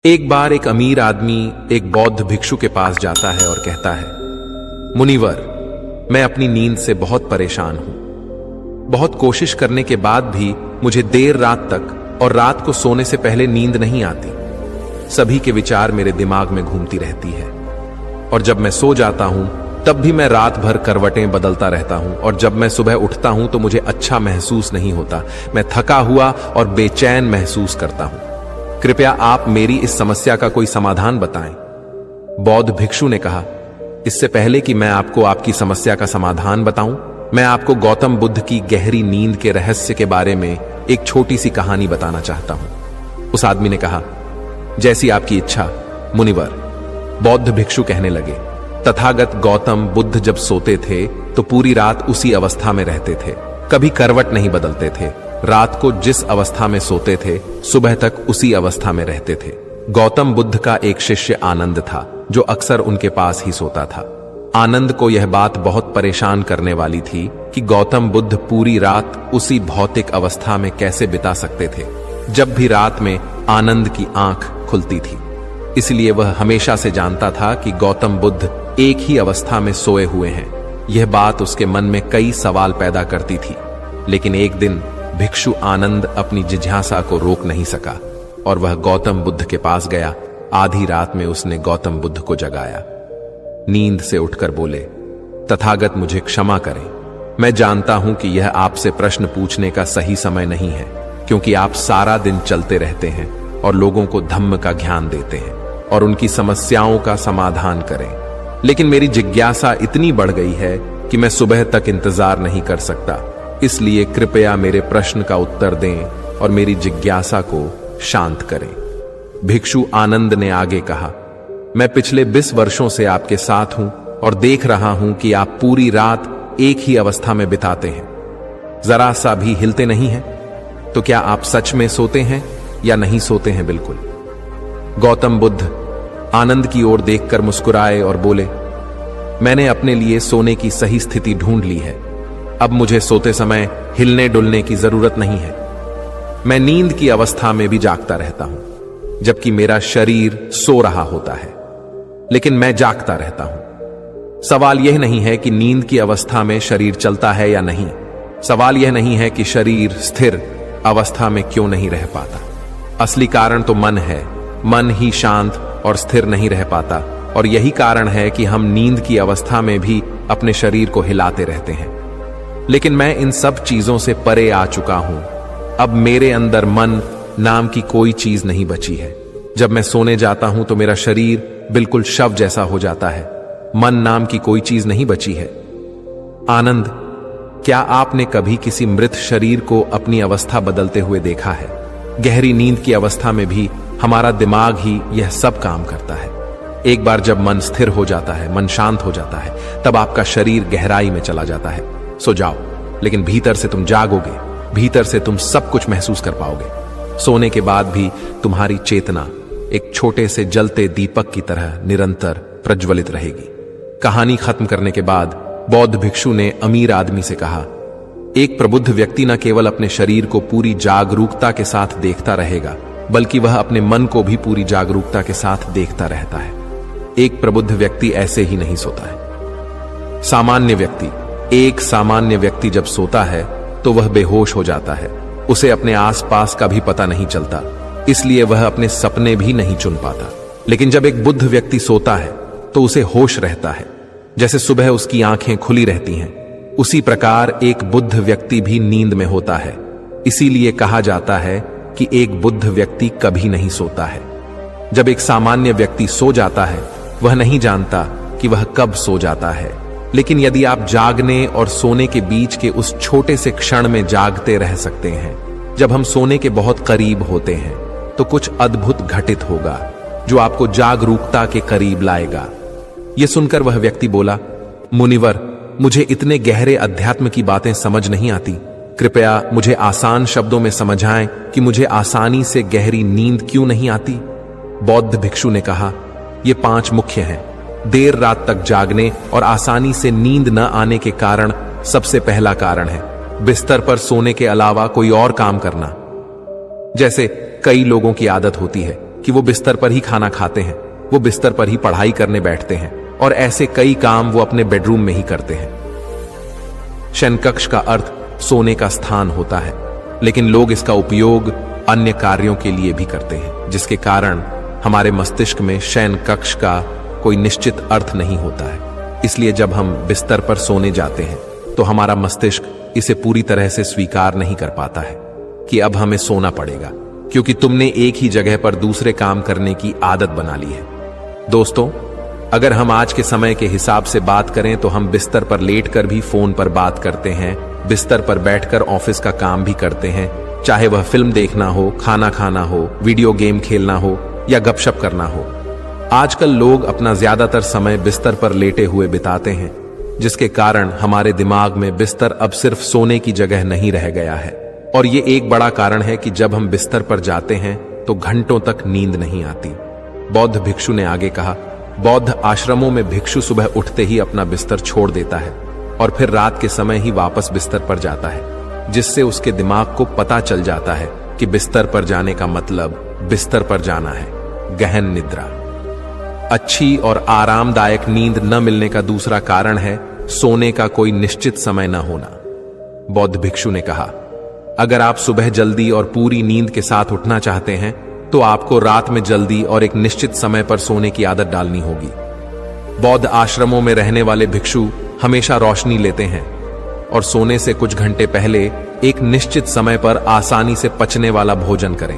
एक बार एक अमीर आदमी एक बौद्ध भिक्षु के पास जाता है और कहता है, मुनिवर, मैं अपनी नींद से बहुत परेशान हूं। बहुत कोशिश करने के बाद भी मुझे देर रात तक और रात को सोने से पहले नींद नहीं आती। सभी के विचार मेरे दिमाग में घूमती रहती है और जब मैं सो जाता हूं तब भी मैं रात भर करवटें बदलता रहता हूं और जब मैं सुबह उठता हूं तो मुझे अच्छा महसूस नहीं होता। मैं थका हुआ और बेचैन महसूस करता हूं। कृपया आप मेरी इस समस्या का कोई समाधान बताएं। बौद्ध भिक्षु ने कहा, इससे पहले कि मैं आपको आपकी समस्या का समाधान बताऊं, मैं आपको गौतम बुद्ध की गहरी नींद के रहस्य के बारे में एक छोटी सी कहानी बताना चाहता हूं। उस आदमी ने कहा, जैसी आपकी इच्छा मुनिवर। बौद्ध भिक्षु कहने लगे, तथागत गौतम बुद्ध जब सोते थे तो पूरी रात उसी अवस्था में रहते थे, कभी करवट नहीं बदलते थे। रात को जिस अवस्था में सोते थे सुबह तक उसी अवस्था में रहते थे। गौतम बुद्ध का एक शिष्य आनंद था जो अक्सर उनके पास ही सोता था। आनंद को यह बात बहुत परेशान करने वाली थी कि गौतम बुद्ध पूरी रात उसी भौतिक अवस्था में कैसे बिता सकते थे जब भी रात में आनंद की आंख खुलती थी। इसलिए वह हमेशा से जानता था कि गौतम बुद्ध एक ही अवस्था में सोए हुए हैं। यह बात उसके मन में कई सवाल पैदा करती थी। लेकिन एक दिन भिक्षु आनंद अपनी जिज्ञासा को रोक नहीं सका और वह गौतम बुद्ध के पास गया। आधी रात में उसने गौतम बुद्ध को जगाया। नींद से उठकर बोले, तथागत मुझे क्षमा करें। मैं जानता हूं कि यह आपसे प्रश्न पूछने का सही समय नहीं है, क्योंकि आप सारा दिन चलते रहते हैं और लोगों को धम्म का ज्ञान देते हैं और उनकी समस्याओं का समाधान करें। लेकिन मेरी जिज्ञासा इतनी बढ़ गई है कि मैं सुबह तक इंतजार नहीं कर सकता। इसलिए कृपया मेरे प्रश्न का उत्तर दें और मेरी जिज्ञासा को शांत करें। भिक्षु आनंद ने आगे कहा, मैं पिछले 20 वर्षों से आपके साथ हूं और देख रहा हूं कि आप पूरी रात एक ही अवस्था में बिताते हैं, जरा सा भी हिलते नहीं हैं। तो क्या आप सच में सोते हैं या नहीं सोते हैं? बिल्कुल। गौतम बुद्ध आनंद की ओर देखकर मुस्कुराए और बोले, मैंने अपने लिए सोने की सही स्थिति ढूंढ ली है। अब मुझे सोते समय हिलने डुलने की जरूरत नहीं है। मैं नींद की अवस्था में भी जागता रहता हूं, जबकि मेरा शरीर सो रहा होता है, लेकिन मैं जागता रहता हूं। सवाल यह नहीं है कि नींद की अवस्था में शरीर चलता है या नहीं। सवाल यह नहीं है कि शरीर स्थिर अवस्था में क्यों नहीं रह पाता। असली कारण तो मन है। मन ही शांत और स्थिर नहीं रह पाता और यही कारण है कि हम नींद की अवस्था में भी अपने शरीर को हिलाते रहते हैं। लेकिन मैं इन सब चीजों से परे आ चुका हूं। अब मेरे अंदर मन नाम की कोई चीज नहीं बची है। जब मैं सोने जाता हूं तो मेरा शरीर बिल्कुल शव जैसा हो जाता है। मन नाम की कोई चीज नहीं बची है। आनंद, क्या आपने कभी किसी मृत शरीर को अपनी अवस्था बदलते हुए देखा है? गहरी नींद की अवस्था में भी हमारा दिमाग ही यह सब काम करता है। एक बार जब मन स्थिर हो जाता है, मन शांत हो जाता है, तब आपका शरीर गहराई में चला जाता है। सो जाओ, लेकिन भीतर से तुम जागोगे। भीतर से तुम सब कुछ महसूस कर पाओगे। सोने के बाद भी तुम्हारी चेतना एक छोटे से जलते दीपक की तरह निरंतर प्रज्वलित रहेगी। कहानी खत्म करने के बाद बौद्ध भिक्षु ने अमीर आदमी से कहा, एक प्रबुद्ध व्यक्ति न केवल अपने शरीर को पूरी जागरूकता के साथ देखता रहेगा, बल्कि वह अपने मन को भी पूरी जागरूकता के साथ देखता रहता है। एक प्रबुद्ध व्यक्ति ऐसे ही नहीं सोता है। एक सामान्य व्यक्ति जब सोता है तो वह बेहोश हो जाता है। उसे अपने आसपास का भी पता नहीं चलता, इसलिए वह अपने सपने भी नहीं चुन पाता। लेकिन जब एक बुद्ध व्यक्ति सोता है तो उसे होश रहता है, जैसे सुबह उसकी आंखें खुली रहती हैं। उसी प्रकार एक बुद्ध व्यक्ति भी नींद में होता है। इसीलिए कहा जाता है कि एक बुद्ध व्यक्ति कभी नहीं सोता है। जब एक सामान्य व्यक्ति सो जाता है, वह नहीं जानता कि वह कब सो जाता है। लेकिन यदि आप जागने और सोने के बीच के उस छोटे से क्षण में जागते रह सकते हैं, जब हम सोने के बहुत करीब होते हैं, तो कुछ अद्भुत घटित होगा जो आपको जागरूकता के करीब लाएगा। यह सुनकर वह व्यक्ति बोला, मुनिवर, मुझे इतने गहरे अध्यात्म की बातें समझ नहीं आती। कृपया मुझे आसान शब्दों में समझाएं कि मुझे आसानी से गहरी नींद क्यों नहीं आती। बौद्ध भिक्षु ने कहा, ये 5 मुख्य हैं। देर रात तक जागने और आसानी से नींद न आने के कारण सबसे पहला कारण है बिस्तर पर सोने के अलावा कोई और काम करना। जैसे कई लोगों की आदत होती है कि वो बिस्तर पर ही खाना खाते हैं, वो बिस्तर पर ही पढ़ाई करने बैठते हैं और ऐसे कई काम वो अपने बेडरूम में ही करते हैं। शयन कक्ष का अर्थ सोने का स्थान होता है, लेकिन लोग इसका उपयोग अन्य कार्यों के लिए भी करते हैं, जिसके कारण हमारे मस्तिष्क में शयन कक्ष का कोई निश्चित अर्थ नहीं होता है। इसलिए जब हम बिस्तर पर सोने जाते हैं तो हमारा मस्तिष्क इसे पूरी तरह से स्वीकार नहीं कर पाता है कि अब हमें सोना पड़ेगा, क्योंकि तुमने एक ही जगह पर दूसरे काम करने की आदत बना ली है। दोस्तों, अगर हम आज के समय के हिसाब से बात करें तो हम बिस्तर पर लेटकर भी फोन पर बात करते हैं, बिस्तर पर बैठकर ऑफिस का काम भी करते हैं, चाहे वह फिल्म देखना हो, खाना खाना हो, वीडियो गेम खेलना हो या गपशप करना हो। आजकल लोग अपना ज्यादातर समय बिस्तर पर लेटे हुए बिताते हैं, जिसके कारण हमारे दिमाग में बिस्तर अब सिर्फ सोने की जगह नहीं रह गया है। और ये एक बड़ा कारण है कि जब हम बिस्तर पर जाते हैं तो घंटों तक नींद नहीं आती। बौद्ध भिक्षु ने आगे कहा, बौद्ध आश्रमों में भिक्षु सुबह उठते ही अपना बिस्तर छोड़ देता है और फिर रात के समय ही वापस बिस्तर पर जाता है, जिससे उसके दिमाग को पता चल जाता है कि बिस्तर पर जाने का मतलब बिस्तर पर जाना है। गहन निद्रा। अच्छी और आरामदायक नींद न मिलने का दूसरा कारण है सोने का कोई निश्चित समय न होना। बौद्ध भिक्षु ने कहा, अगर आप सुबह जल्दी और पूरी नींद के साथ उठना चाहते हैं तो आपको रात में जल्दी और एक निश्चित समय पर सोने की आदत डालनी होगी। बौद्ध आश्रमों में रहने वाले भिक्षु हमेशा रोशनी लेते हैं और सोने से कुछ घंटे पहले एक निश्चित समय पर आसानी से पचने वाला भोजन करें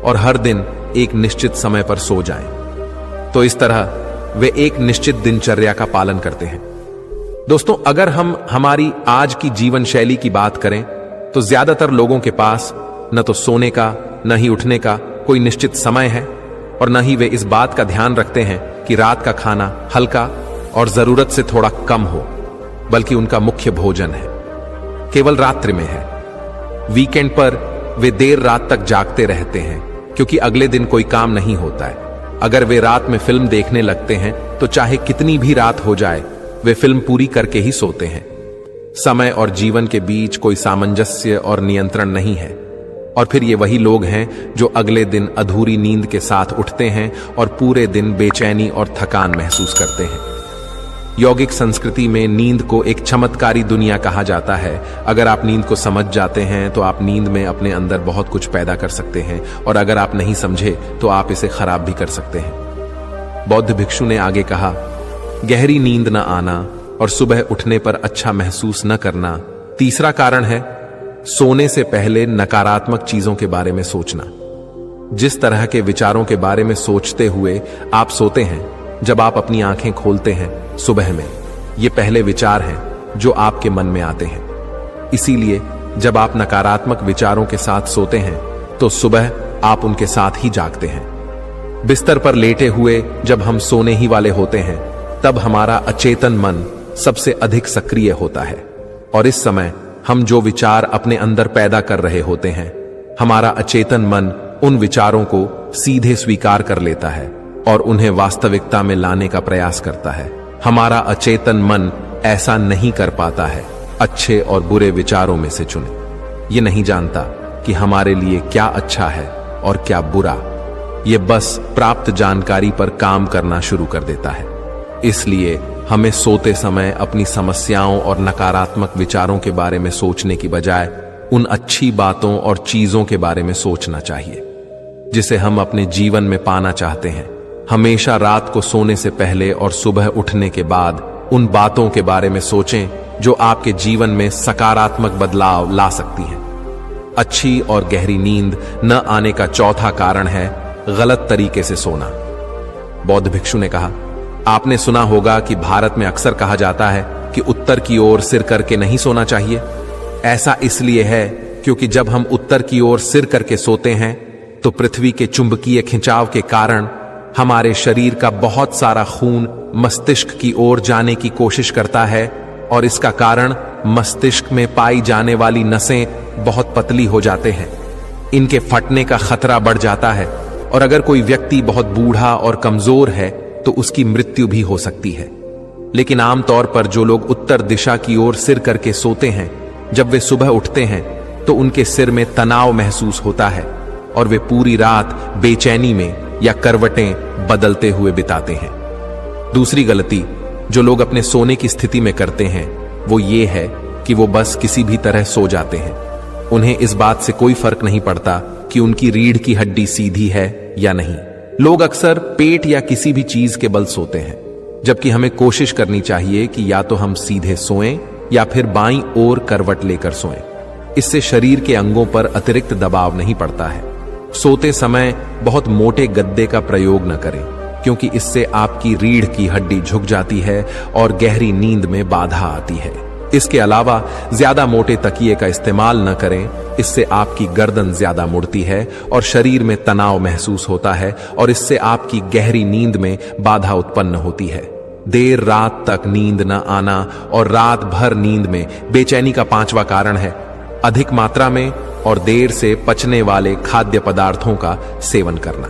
और हर दिन एक निश्चित समय पर सो जाएं। तो इस तरह वे एक निश्चित दिनचर्या का पालन करते हैं। दोस्तों, अगर हम हमारी आज की जीवन शैली की बात करें तो ज्यादातर लोगों के पास न तो सोने का न ही उठने का कोई निश्चित समय है और न ही वे इस बात का ध्यान रखते हैं कि रात का खाना हल्का और जरूरत से थोड़ा कम हो, बल्कि उनका मुख्य भोजन है केवल रात्रि में है। वीकेंड पर वे देर रात तक जागते रहते हैं क्योंकि अगले दिन कोई काम नहीं होता है। अगर वे रात में फिल्म देखने लगते हैं तो चाहे कितनी भी रात हो जाए वे फिल्म पूरी करके ही सोते हैं। समय और जीवन के बीच कोई सामंजस्य और नियंत्रण नहीं है। और फिर ये वही लोग हैं जो अगले दिन अधूरी नींद के साथ उठते हैं और पूरे दिन बेचैनी और थकान महसूस करते हैं। यौगिक संस्कृति में नींद को एक चमत्कारी दुनिया कहा जाता है। अगर आप नींद को समझ जाते हैं तो आप नींद में अपने अंदर बहुत कुछ पैदा कर सकते हैं, और अगर आप नहीं समझे तो आप इसे खराब भी कर सकते हैं। बौद्ध भिक्षु ने आगे कहा, गहरी नींद न आना और सुबह उठने पर अच्छा महसूस न करना तीसरा कारण है सोने से पहले नकारात्मक चीजों के बारे में सोचना। जिस तरह के विचारों के बारे में सोचते हुए आप सोते हैं, जब आप अपनी आंखें खोलते हैं सुबह में, ये पहले विचार हैं जो आपके मन में आते हैं। इसीलिए जब आप नकारात्मक विचारों के साथ सोते हैं तो सुबह आप उनके साथ ही जागते हैं। बिस्तर पर लेटे हुए जब हम सोने ही वाले होते हैं तब हमारा अचेतन मन सबसे अधिक सक्रिय होता है, और इस समय हम जो विचार अपने अंदर पैदा कर रहे होते हैं, हमारा अचेतन मन उन विचारों को सीधे स्वीकार कर लेता है और उन्हें वास्तविकता में लाने का प्रयास करता है। हमारा अचेतन मन ऐसा नहीं कर पाता है अच्छे और बुरे विचारों में से चुने। ये नहीं जानता कि हमारे लिए क्या अच्छा है और क्या बुरा। ये बस प्राप्त जानकारी पर काम करना शुरू कर देता है। इसलिए हमें सोते समय अपनी समस्याओं और नकारात्मक विचारों के बारे में सोचने की बजाय उन अच्छी बातों और चीजों के बारे में सोचना चाहिए जिसे हम अपने जीवन में पाना चाहते हैं। हमेशा रात को सोने से पहले और सुबह उठने के बाद उन बातों के बारे में सोचें जो आपके जीवन में सकारात्मक बदलाव ला सकती हैं। अच्छी और गहरी नींद न आने का चौथा कारण है गलत तरीके से सोना। बौद्ध भिक्षु ने कहा, आपने सुना होगा कि भारत में अक्सर कहा जाता है कि उत्तर की ओर सिर करके नहीं सोना चाहिए। ऐसा इसलिए है क्योंकि जब हम उत्तर की ओर सिर करके सोते हैं तो पृथ्वी के चुंबकीय खिंचाव के कारण हमारे शरीर का बहुत सारा खून मस्तिष्क की ओर जाने की कोशिश करता है, और इसका कारण मस्तिष्क में पाई जाने वाली नसें बहुत पतली हो जाते हैं। इनके फटने का खतरा बढ़ जाता है, और अगर कोई व्यक्ति बहुत बूढ़ा और कमजोर है तो उसकी मृत्यु भी हो सकती है। लेकिन आमतौर पर जो लोग उत्तर दिशा की ओर सिर करके सोते हैं, जब वे सुबह उठते हैं तो उनके सिर में तनाव महसूस होता है और वे पूरी रात बेचैनी में या करवटें बदलते हुए बिताते हैं। दूसरी गलती जो लोग अपने सोने की स्थिति में करते हैं वो ये है कि वो बस किसी भी तरह सो जाते हैं। उन्हें इस बात से कोई फर्क नहीं पड़ता कि उनकी रीढ़ की हड्डी सीधी है या नहीं। लोग अक्सर पेट या किसी भी चीज के बल सोते हैं, जबकि हमें कोशिश करनी चाहिए कि या तो हम सीधे सोएं या फिर बाईं ओर करवट लेकर सोएं। इससे शरीर के अंगों पर अतिरिक्त दबाव नहीं पड़ता है। सोते समय बहुत मोटे गद्दे का प्रयोग न करें, क्योंकि इससे आपकी रीढ़ की हड्डी झुक जाती है और गहरी नींद में बाधा आती है। इसके अलावा ज्यादा मोटे तकिए का इस्तेमाल न करें, इससे आपकी गर्दन ज्यादा मुड़ती है और शरीर में तनाव महसूस होता है और इससे आपकी गहरी नींद में बाधा उत्पन्न होती है। देर रात तक नींद न आना और रात भर नींद में बेचैनी का 5वां कारण है अधिक मात्रा में और देर से पचने वाले खाद्य पदार्थों का सेवन करना।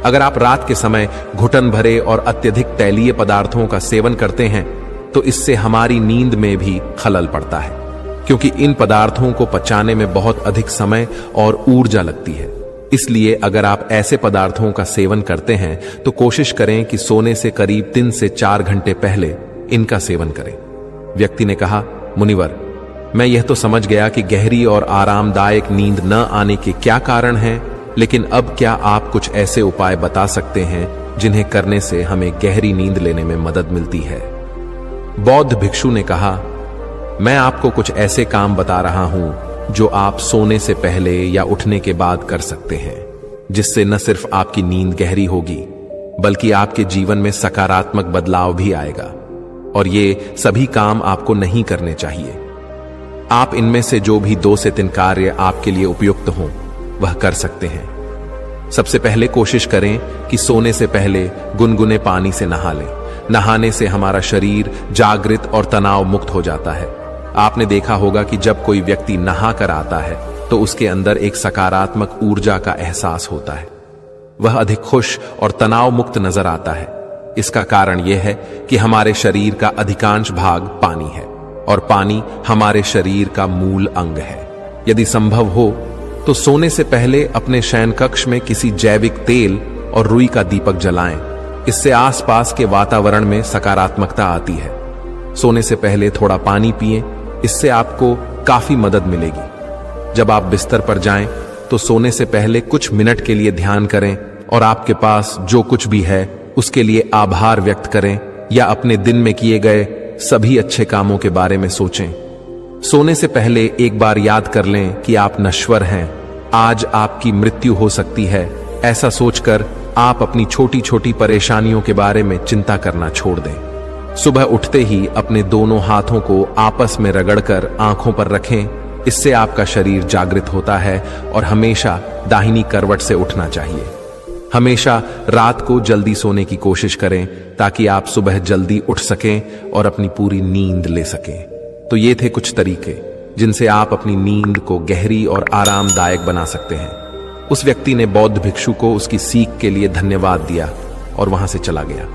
अगर आप रात के समय घुटन भरे और अत्यधिक तैलीय पदार्थों का सेवन करते हैं तो इससे हमारी नींद में भी खलल पड़ता है, क्योंकि इन पदार्थों को पचाने में बहुत अधिक समय और ऊर्जा लगती है। इसलिए अगर आप ऐसे पदार्थों का सेवन करते हैं तो कोशिश करें कि सोने से करीब 3 से 4 घंटे पहले इनका सेवन करें। व्यक्ति ने कहा, मुनिवर, मैं यह तो समझ गया कि गहरी और आरामदायक नींद न आने के क्या कारण हैं, लेकिन अब क्या आप कुछ ऐसे उपाय बता सकते हैं जिन्हें करने से हमें गहरी नींद लेने में मदद मिलती है? बौद्ध भिक्षु ने कहा, मैं आपको कुछ ऐसे काम बता रहा हूं जो आप सोने से पहले या उठने के बाद कर सकते हैं, जिससे न सिर्फ आपकी नींद गहरी होगी बल्कि आपके जीवन में सकारात्मक बदलाव भी आएगा। और ये सभी काम आपको नहीं करने चाहिए। आप इनमें से जो भी 2 से 3 कार्य आपके लिए उपयुक्त हों वह कर सकते हैं। सबसे पहले कोशिश करें कि सोने से पहले गुनगुने पानी से नहा लें। नहाने से हमारा शरीर जागृत और तनाव मुक्त हो जाता है। आपने देखा होगा कि जब कोई व्यक्ति नहा कर आता है तो उसके अंदर एक सकारात्मक ऊर्जा का एहसास होता है। वह अधिक खुश और तनाव मुक्त नजर आता है। इसका कारण यह है कि हमारे शरीर का अधिकांश भाग पानी है और पानी हमारे शरीर का मूल अंग है। यदि संभव हो तो सोने से पहले अपने शयन कक्ष में किसी जैविक तेल और रुई का दीपक जलाएं। इससे आसपास के वातावरण में सकारात्मकता आती है। सोने से पहले थोड़ा पानी पिएं, इससे आपको काफी मदद मिलेगी। जब आप बिस्तर पर जाएं तो सोने से पहले कुछ मिनट के लिए ध्यान करें और आपके पास जो कुछ भी है उसके लिए आभार व्यक्त करें या अपने दिन में किए गए सभी अच्छे कामों के बारे में सोचें। सोने से पहले एक बार याद कर लें कि आप नश्वर हैं, आज आपकी मृत्यु हो सकती है। ऐसा सोचकर आप अपनी छोटी छोटी परेशानियों के बारे में चिंता करना छोड़ दें। सुबह उठते ही अपने दोनों हाथों को आपस में रगड़कर आंखों पर रखें। इससे आपका शरीर जागृत होता है और हमेशा दाहिनी करवट से उठना चाहिए। हमेशा रात को जल्दी सोने की कोशिश करें ताकि आप सुबह जल्दी उठ सकें और अपनी पूरी नींद ले सकें। तो ये थे कुछ तरीके जिनसे आप अपनी नींद को गहरी और आरामदायक बना सकते हैं। उस व्यक्ति ने बौद्ध भिक्षु को उसकी सीख के लिए धन्यवाद दिया और वहां से चला गया।